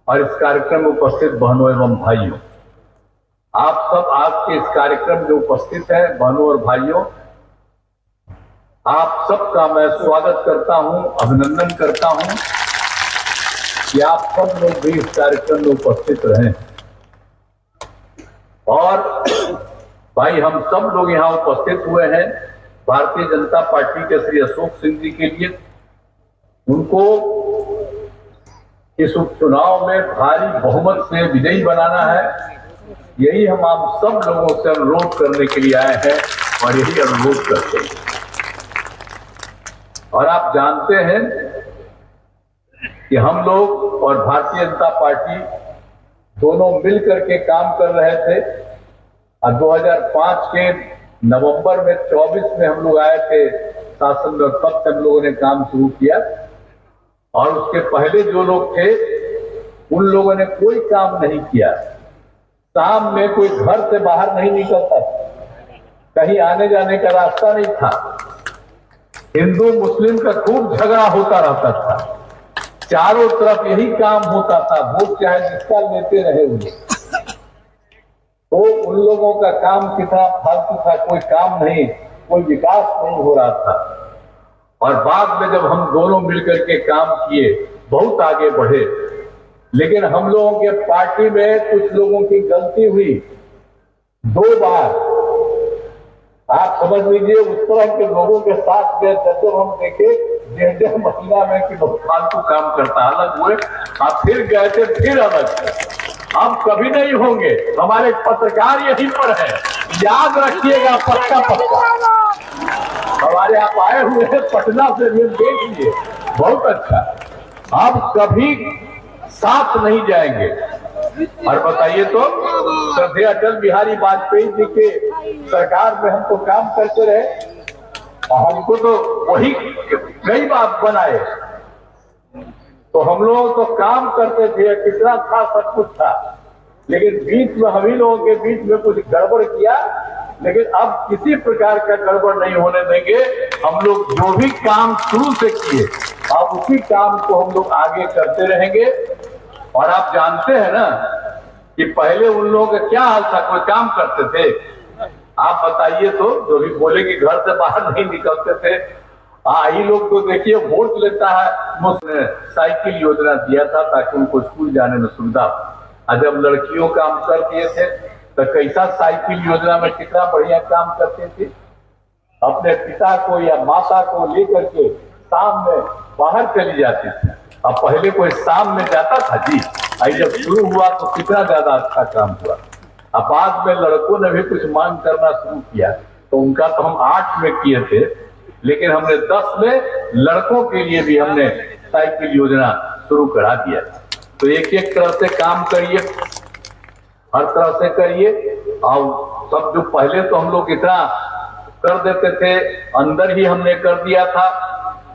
और इस कार्यक्रम में उपस्थित बहनों एवं भाइयों, आप सब आज के इस कार्यक्रम में उपस्थित हैं। बहनों और भाइयों, आप सबका मैं स्वागत करता हूं, अभिनंदन करता हूं कि आप सब लोग भी इस कार्यक्रम में उपस्थित रहें। और भाई, हम सब लोग यहाँ उपस्थित हुए हैं भारतीय जनता पार्टी के श्री अशोक सिंह जी के लिए। उनको इस उपचुनाव में भारी बहुमत से विजयी बनाना है, यही हम आप सब लोगों से अनुरोध करने के लिए आए हैं और यही अनुरोध करते हैं। और आप जानते हैं कि हम लोग और भारतीय जनता पार्टी दोनों मिलकर के काम कर रहे थे। और 2005 के नवंबर में 24 में हम लोग आए थे शासन में, तब से हम लोगों ने काम शुरू किया। और उसके पहले जो लोग थे उन लोगों ने कोई काम नहीं किया। शाम में कोई घर से बाहर नहीं निकलता था, कहीं आने जाने का रास्ता नहीं था। हिंदू मुस्लिम का खूब झगड़ा होता रहता था, चारों तरफ यही काम होता था, वोट चाहे जिसका लेते रहे उन्हें। तो उन लोगों का काम कितना फालतू था, कोई काम नहीं, कोई विकास नहीं हो रहा था। और बाद में जब हम दोनों मिलकर के काम किए, बहुत आगे बढ़े। लेकिन हम लोगों के पार्टी में कुछ लोगों की गलती हुई। 2 बार आप समझ लीजिए, उस तरह के लोगों के साथ गए जब हम देखे 1.5 महीना में कि बहुत फालतू काम करता, अलग हुए। आप फिर गए थे, फिर अलग। हम कभी नहीं होंगे, हमारे पत्रकार यहीं पर है, याद रखिएगा, पक्का पक्का। हमारे आप आए हुए हैं पटना से, भी देख लिए, बहुत अच्छा। आप कभी साथ नहीं जाएंगे। और बताइए तो, श्रद्धेय अटल बिहारी वाजपेयी जी के सरकार में हम तो काम करते रहे, और हमको तो वही कई बात बनाए। तो हम लोग तो काम करते थे, कितना था, सब कुछ था। लेकिन बीच में हम ही लोगों के बीच में कुछ गड़बड़ किया। लेकिन अब किसी प्रकार का गड़बड़ नहीं होने देंगे। हम लोग जो भी काम शुरू से किए, अब उसी काम को हम लोग आगे करते रहेंगे। और आप जानते हैं ना कि पहले उन लोगों का क्या हाल था, कोई काम करते थे? आप बताइए तो, जो भी बोले कि घर से बाहर नहीं निकलते थे। ये लोग तो देखिए वोट लेता है, मुझे साइकिल योजना दिया था ताकि उनको स्कूल जाने में सुविधा हो। जब लड़कियों काम कर दिए थे तो कैसा साइकिल योजना में कितना बढ़िया काम करते थे। अपने पिता को या माता को लेकर के शाम में बाहर चली जाती थी। अब पहले कोई शाम में जाता था जी, जब शुरू हुआ तो कितना ज्यादा अच्छा काम हुआ। अब बाद में लड़कों ने भी कुछ मांग करना शुरू किया, तो उनका तो हम 8 में किए थे, लेकिन हमने 10 में लड़कों के लिए भी हमने साइकिल योजना शुरू करा दिया। तो एक एक तरह से काम करिए, हर तरह से करिए। और सब जो पहले तो हम लोग इतना कर देते थे, अंदर ही हमने कर दिया था।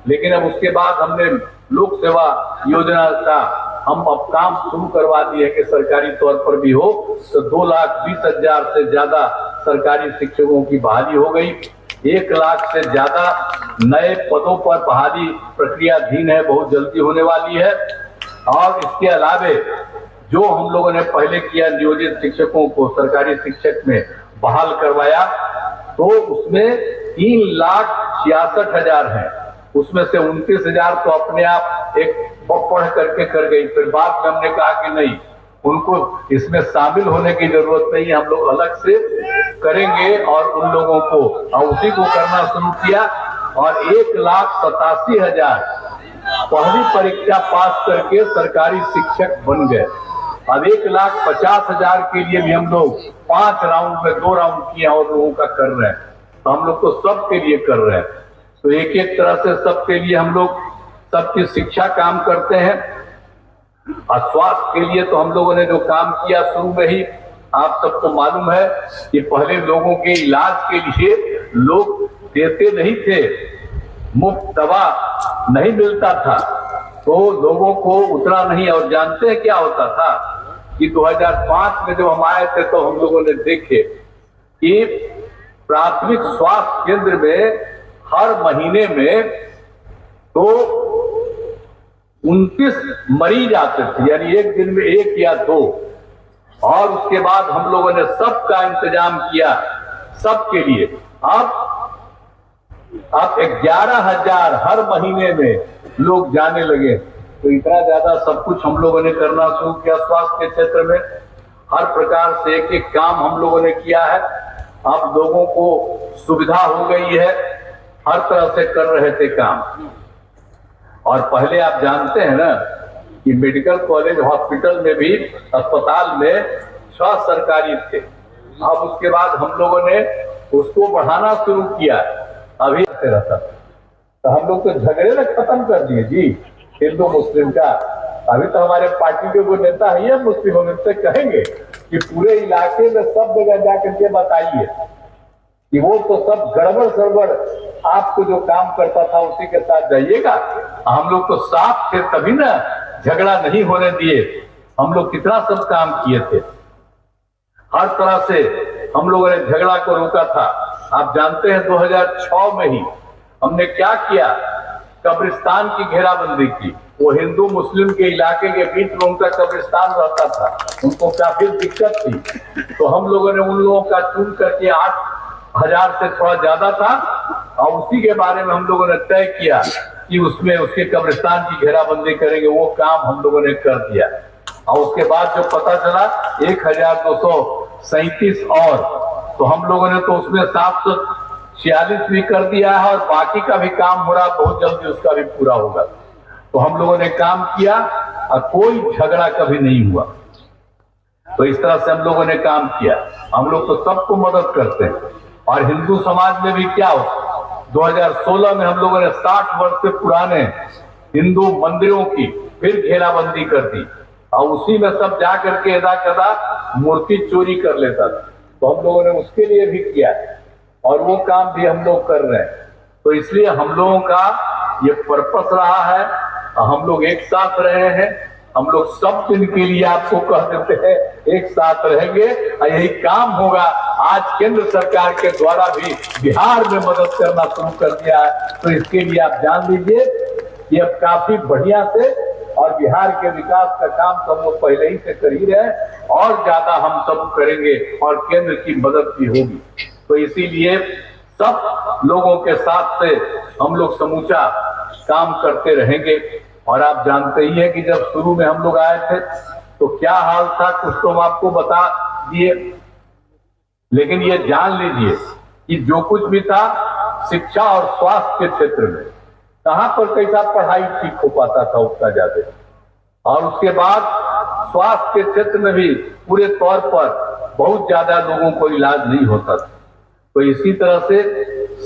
लेकिन अब उसके बाद हमने लोक सेवा योजना का हम अब काम शुरू करवा दिए कि सरकारी तौर पर भी हो। तो 2,20,000 से ज्यादा सरकारी शिक्षकों की बहाली हो गई। 1 लाख से ज्यादा नए पदों पर बहाली प्रक्रियाधीन है, बहुत जल्दी होने वाली है। और इसके अलावे जो हम लोगों ने पहले किया, नियोजित शिक्षकों को सरकारी शिक्षक में बहाल करवाया, तो उसमें 3,66,000 है। उसमें से 29,000 तो अपने आप एक पढ़ करके कर गई। फिर बाद में हमने कहा कि नहीं, उनको इसमें शामिल होने की जरूरत नहीं है, हम लोग अलग से करेंगे। और उन लोगों को उसी को करना शुरू किया। और 1,87,000 पहली परीक्षा पास करके सरकारी शिक्षक बन गए। अब 1,50,000 के लिए भी हम लोग 5 राउंड में 2 राउंड किए और लोगों का कर रहे हैं। तो हम लोग तो सबके लिए कर रहे हैं। तो एक एक तरह से सबके लिए हम लोग सबकी शिक्षा काम करते हैं। और स्वास्थ्य के लिए तो हम लोगों ने जो काम किया शुरू में ही, आप सबको मालूम है कि पहले लोगों के इलाज के लिए लोग देते नहीं थे, मुफ्त दवा नहीं मिलता था, तो लोगों को उतना नहीं। और जानते हैं क्या होता था कि 2005 में जब हम आए थे तो हम लोगों ने देखे कि प्राथमिक स्वास्थ्य केंद्र में हर महीने में तो 29 मरीज आते थे, यानी एक दिन में 1 या 2। और उसके बाद हम लोगों ने सबका इंतजाम किया, सबके लिए। अब 11,000 हर महीने में लोग जाने लगे। तो इतना ज्यादा सब कुछ हम लोगों ने करना शुरू किया स्वास्थ्य के क्षेत्र में। हर प्रकार से एक एक काम हम लोगों ने किया है। अब लोगों को सुविधा हो गई है, हर तरह से कर रहे थे काम। और पहले आप जानते हैं ना कि मेडिकल कॉलेज हॉस्पिटल में भी, अस्पताल में 6 सरकारी थे। अब उसके बाद हम लोगों ने उसको बढ़ाना शुरू किया। अभी रहता तो हम लोग तो झगड़े में खत्म कर दिए जी, हिंदू मुस्लिम का। अभी तो हमारे पार्टी के वो नेता है ये मुस्लिम, हम इनसे कहेंगे कि पूरे इलाके में सब जगह जाकर के बताइए कि वो तो सब गड़बड़ सड़बड़, आपको जो काम करता था उसी के साथ जाइएगा। हम लोग तो साफ थे, तभी ना झगड़ा नहीं होने दिए। हम लोग कितना सब काम किए थे, हर तरह से हम लोगों ने झगड़ा को रोका था। आप जानते हैं 2006 में ही हमने क्या किया, कब्रिस्तान की घेराबंदी की। वो हिंदू मुस्लिम के इलाके के बीच में उनका कब्रिस्तान रहता था, उनको काफी दिक्कत थी। तो हम लोगों ने उन लोगों का चुन करके 8,000 से थोड़ा ज्यादा था, और उसी के बारे में हम लोगों ने तय किया कि उसमें उसके कब्रिस्तान की घेराबंदी करेंगे। वो काम हम लोगों ने कर दिया। और उसके बाद जो पता चला 1,237 और, तो हम लोगों ने तो उसमें 746 भी कर दिया है, और बाकी का भी काम हो रहा, बहुत जल्दी उसका भी पूरा होगा। तो हम लोगों ने काम किया और कोई झगड़ा कभी नहीं हुआ। तो इस तरह से हम लोगों ने काम किया। हम लोग तो सबको मदद करते हैं। और हिंदू समाज में भी क्या हो, 2016 में हम लोगों ने 60 वर्ष से पुराने हिंदू मंदिरों की फिर घेराबंदी कर दी, और उसी में सब जा करके एदा कदा मूर्ति चोरी कर लेता था। तो हम लोगों ने उसके लिए भी किया, और वो काम भी हम लोग कर रहे हैं। तो इसलिए हम लोगों का ये पर्पस रहा है, हम लोग एक साथ रहे हैं। हम लोग सब दिन के लिए आपको कह देते हैं एक साथ रहेंगे, और यही काम होगा। आज केंद्र सरकार के द्वारा भी बिहार में मदद करना शुरू कर दिया है। तो इसके लिए आप जान लीजिए कि अब काफी बढ़िया से, और बिहार के विकास का काम सब लोग पहले ही से कर ही रहे हैं, और ज्यादा हम सब करेंगे, और केंद्र की मदद भी होगी। तो इसीलिए सब लोगों के साथ से हम लोग समूचा काम करते रहेंगे। और आप जानते ही हैं कि जब शुरू में हम लोग आए थे तो क्या हाल था, कुछ तो हम आपको बता दिए। लेकिन ये जान लीजिए कि जो कुछ भी था शिक्षा और स्वास्थ्य के क्षेत्र में, कहां पर कैसा पढ़ाई ठीक हो पाता था उतना ज्यादा। और उसके बाद स्वास्थ्य के क्षेत्र में भी पूरे तौर पर बहुत ज्यादा लोगों को इलाज नहीं होता था। तो इसी तरह से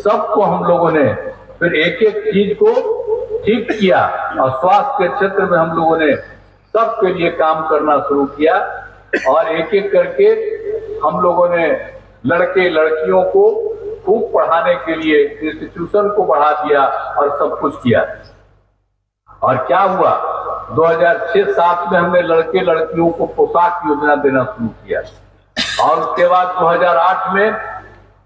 सबको हम लोगों ने फिर एक एक चीज को ठीक किया, और स्वास्थ्य के क्षेत्र में हम लोगों ने सबके लिए काम करना शुरू किया। और एक एक करके हम लोगों ने लड़के लड़कियों को खूब पढ़ाने के लिए इंस्टीट्यूशन को बढ़ा दिया, और सब कुछ किया। और क्या हुआ, 2006-07 में हमने लड़के लड़कियों को पोशाक योजना देना शुरू किया। और उसके बाद 2008 में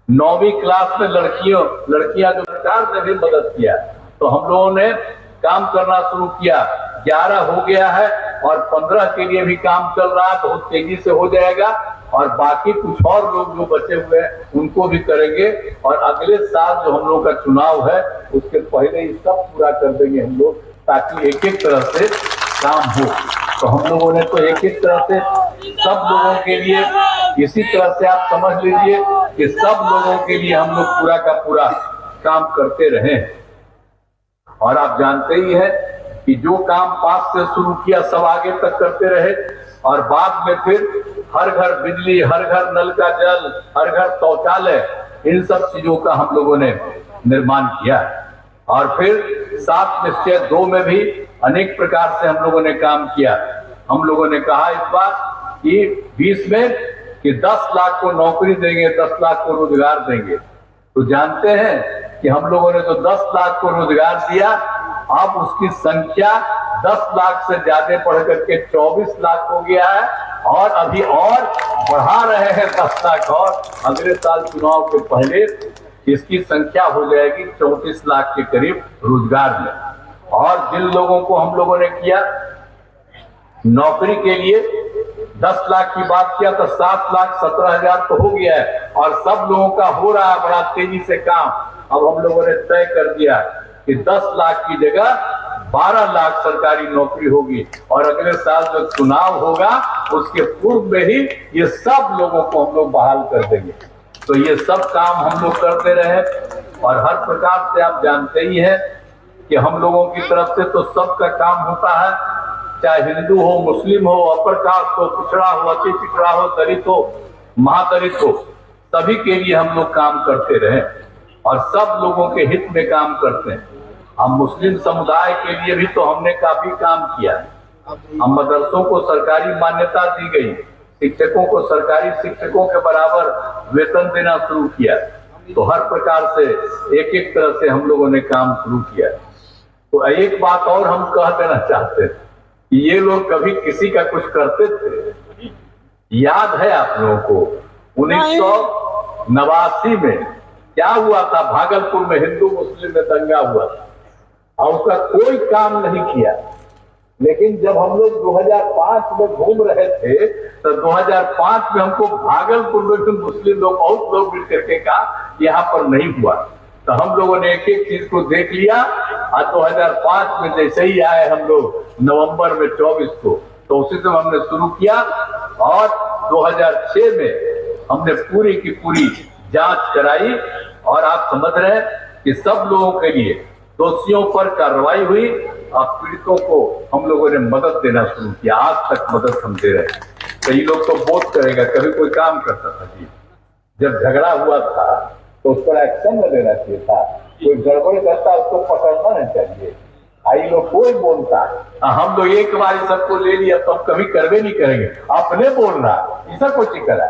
9वीं क्लास में लड़कियां जो सरकार ने भी मदद किया। तो हम लोगों ने काम करना शुरू किया। 11 हो गया है, और 15 के लिए भी काम चल रहा है, बहुत तेजी से हो जाएगा। और बाकी कुछ और लोग जो बचे हुए हैं उनको भी करेंगे। और अगले साल जो हम लोगों का चुनाव है उसके पहले ही सब पूरा कर देंगे हम लोग, ताकि एक एक तरह से काम हो। तो हम लोगों ने तो एक एक तरह से सब लोगों के लिए, इसी तरह से आप समझ लीजिए कि सब लोगों के लिए हम लोग पूरा का पूरा काम करते रहे। और आप जानते ही हैं कि जो काम पास से शुरू किया सब आगे तक करते रहे। और बाद में फिर हर घर बिजली, हर घर नल का जल, हर घर शौचालय, इन सब चीजों का हम लोगों ने निर्माण किया। और फिर 7 निश्चय 2 में भी अनेक प्रकार से हम लोगों ने काम किया। हम लोगों ने कहा इस बार कि 20 में कि 10 लाख को नौकरी देंगे, 10 लाख को रोजगार देंगे। तो जानते हैं कि हम लोगों ने तो 10 लाख को रोजगार दिया, अब उसकी संख्या 10 लाख से ज्यादा बढ़ करके 24 लाख हो गया है। और अभी और बढ़ा रहे हैं 10 लाख, और अगले साल चुनाव के पहले इसकी संख्या हो जाएगी 34 लाख के करीब रोजगार में। और जिन लोगों को हम लोगों ने किया नौकरी के लिए 10 लाख की बात किया तो 7,17,000 तो हो गया है और सब लोगों का हो रहा है बड़ा तेजी से काम। अब हम लोगों ने तय कर दिया कि 10 लाख की जगह 12 लाख सरकारी नौकरी होगी और अगले साल जो चुनाव होगा उसके पूर्व में ही ये सब लोगों को हम लोग बहाल कर देंगे। तो ये सब काम हम लोग करते रहे और हर प्रकार से आप जानते ही हैं कि हम लोगों की तरफ से तो सबका काम होता है, चाहे हिंदू हो, मुस्लिम हो, अपर कास्ट हो, पिछड़ा हो, अति पिछड़ा हो, दलित हो, महादलित हो, सभी के लिए हम लोग काम करते रहे और सब लोगों के हित में काम करते हैं। हम मुस्लिम समुदाय के लिए भी तो हमने काफी काम किया है। हम मदरसों को सरकारी मान्यता दी गई, शिक्षकों को सरकारी शिक्षकों के बराबर वेतन देना शुरू किया। तो हर प्रकार से एक एक तरह से हम लोगों ने काम शुरू किया। तो एक बात और हम कह देना चाहते हैं कि ये लोग कभी किसी का कुछ करते थे, याद है आप लोगों को 1989 में क्या हुआ था? भागलपुर में हिंदू मुस्लिम में दंगा हुआ था और उसका कोई काम नहीं किया। लेकिन जब हम लोग 2005 में घूम रहे थे तो 2005 में हमको भागलपुर में भी मुस्लिम लोग बहुत लोग मिल करके कहा यहाँ पर नहीं हुआ। तो हम लोगों ने एक एक चीज को देख लिया और 2005 में जैसे ही आए हम लोग नवंबर में 24 को तो उसी समय हमने शुरू किया और 2006 में हमने पूरी की पूरी जांच कराई और आप समझ रहे हैं कि सब लोगों के लिए दोषियों पर कार्रवाई हुई और पीड़ितों को हम लोगों ने मदद देना शुरू किया। आज तक मदद हम दे रहे हैं। कई लोग तो बोध करेगा कभी कोई काम करता था जी, जब झगड़ा हुआ था तो उस पर एक्शन न लेना चाहिए था, कोई गड़बड़ करता उसको पकड़ना नहीं चाहिए। आई लोग कोई बोलता हम लोग एक बार सबको ले लिया तो हम कभी करवे नहीं करेंगे, अपने बोल रहा ऐसा कुछ ही करा,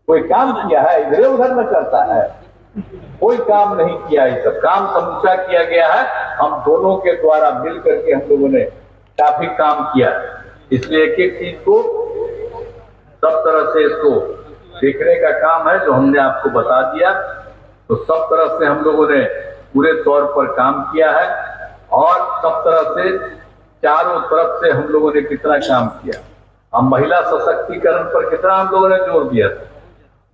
कोई काम किया है इधर उधर न करता है, कोई काम नहीं किया। ये सब काम समूचा किया गया है, हम दोनों के द्वारा मिल करके हम लोगों ने काफी काम किया। इसलिए एक एक चीज को सब तरह से इसको देखने का काम है जो हमने आपको बता दिया। तो सब तरह से हम लोगों ने पूरे तौर पर काम किया है और सब तरह से चारों तरफ से हम लोगों ने कितना काम किया। हम महिला सशक्तिकरण पर कितना हम लोगों ने जोर दिया था।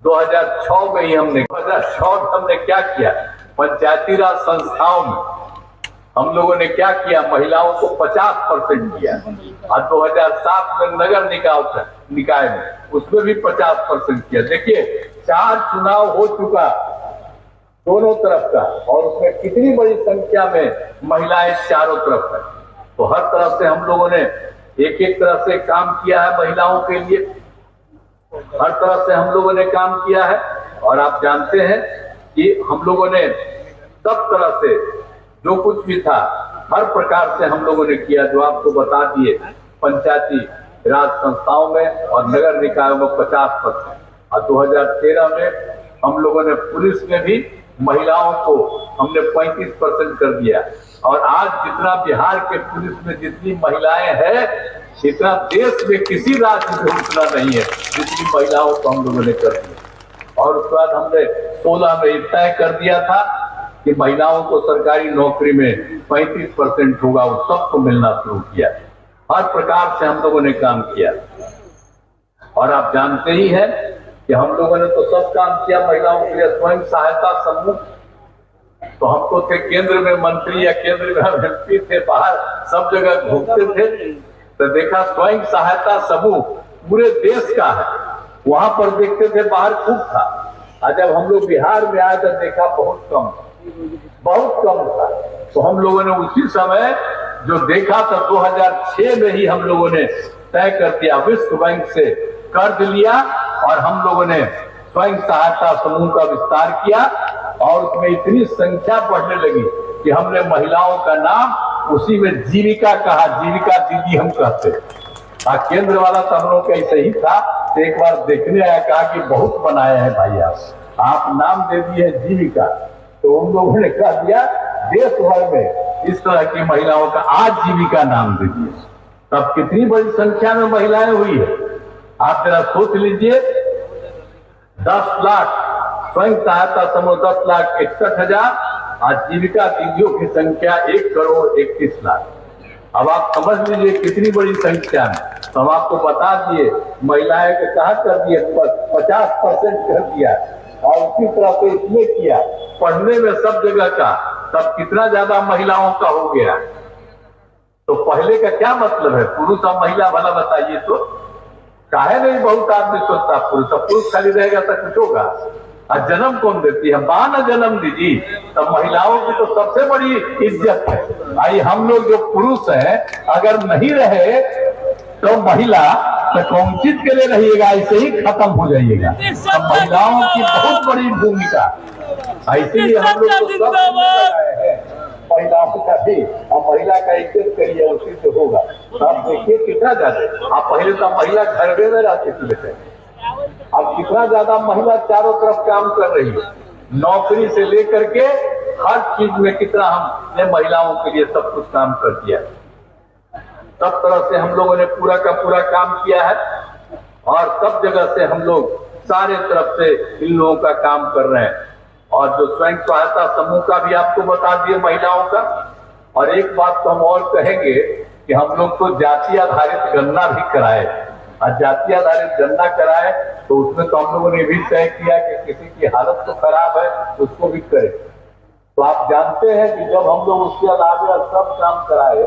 2006 में ही हमने 2006 में हमने क्या किया, पंचायती राज संस्थाओं में हम लोगों ने क्या किया, महिलाओं को 50% दिया और 2007 में नगर निकाय में उसमें भी 50% किया। देखिए 4 चुनाव हो चुका दोनों तरफ का और उसमें कितनी बड़ी संख्या में महिलाएं चारों तरफ है। तो हर तरफ से हम लोगों ने एक एक तरह से काम किया है महिलाओं के लिए, हर तरह से हम लोगों ने काम किया है। और आप जानते हैं कि हम लोगों ने सब तरह से जो कुछ भी था हर प्रकार से हम लोगों ने किया, जो आपको बता दिए। पंचायती राज संस्थाओं में और नगर निकायों में 50% और 2013 में हम लोगों ने पुलिस में भी महिलाओं को हमने 35% कर दिया। और आज जितना बिहार के पुलिस में जितनी महिलाएं हैं इतना देश में किसी राज्य में उतना नहीं है जितनी महिलाओं को हम लोगों ने कर दिया। और उसके बाद हमने 16 में तय कर दिया था कि महिलाओं को सरकारी नौकरी में 35% होगा, वो सबको मिलना शुरू किया। हर प्रकार से हम लोगों ने काम किया और आप जानते ही हैं कि हम लोगों ने तो सब काम किया महिलाओं के लिए। स्वयं सहायता समूह तो हम तो थे केंद्र में मंत्री या केंद्र में एमपी थे, बाहर सब जगह घूमते थे तो देखा स्वयं सहायता समूह पूरे देश का है, वहां पर देखते थे बाहर खूब था। और जब हम लोग बिहार में आए तो देखा बहुत कम था। तो हम लोगों ने उसी समय जो देखा था 2006 में ही हम लोगों ने तय कर दिया, विश्व बैंक से कर्ज लिया और हम लोगों ने स्वयं सहायता समूह का विस्तार किया और उसमें इतनी संख्या बढ़ने लगी कि हमने महिलाओं का नाम उसी में जीविका कहा, जीविका दीदी हम कहते हैं। केंद्र वाला तो हम लोग का ऐसे ही था, तो एक बार देखने आया, कहा कि बहुत बनाए हैं भाई आप नाम दे दिए जीविका। तो उन लोगों ने कह दिया देश भर में इस तरह की महिलाओं का आजीविका नाम दे दिए। तब कितनी बड़ी संख्या में महिलाएं हुई है आप जरा सोच लीजिए। 10 लाख स्वयं सहायता समूह 10,61,000 आजीविका दीदियों की संख्या 1,31,00,000। अब आप समझ लीजिए कितनी बड़ी संख्या में। तो हम आपको बता दिए महिलाएं के कहा कर दिए 50% कर दिया, और उसी तरह से इसमें किया पढ़ने में सब जगह का, तब कितना ज्यादा महिलाओं का हो गया। तो पहले का क्या मतलब है, पुरुष और महिला भला बताइए तो काहे नहीं बहुत आदमी सोचता पुरुष खाली रहेगा तो कुछ होगा। और जन्म कौन देती है, मां न जन्म दीजिए। तब महिलाओं की तो सबसे बड़ी इज्जत है। भाई हम लोग जो पुरुष हैं अगर नहीं रहे तो महिला तो कौन चीज के लिए रहिएगा, ऐसे ही खत्म हो जाइएगा। तो महिलाओं की बहुत बड़ी भूमिका, इसीलिए हम लोग तो सब हैं महिलाओं का भी। और महिला का इज्जत करिए, उसी से होगा। तो आप देखिए कितना ज्यादा, आप पहले तो महिला घर में रहती थी बेटे, अब कितना ज्यादा महिला चारों तरफ काम कर रही है, नौकरी से लेकर के हर चीज में कितना हमने महिलाओं के लिए सब कुछ काम कर दिया। सब तरह से हम लोगों ने पूरा का पूरा काम किया है, और सब जगह से हम लोग सारे तरफ से इन लोगों का काम कर रहे हैं। और जो स्वयं सहायता समूह का भी आपको बता दिए महिलाओं का। और एक बात तो हम और कहेंगे कि हम लोग तो जाति आधारित गणना भी कराए, और जाति आधारित गणना कराए तो उसमें तो हम लोगों ने भी तय किया कि किसी की हालत तो खराब है उसको भी करें। तो आप जानते हैं कि जब हम लोग उसके अलावा सब काम कराए,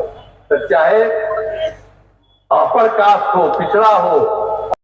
तो चाहे अपर कास्ट हो, पिछड़ा हो,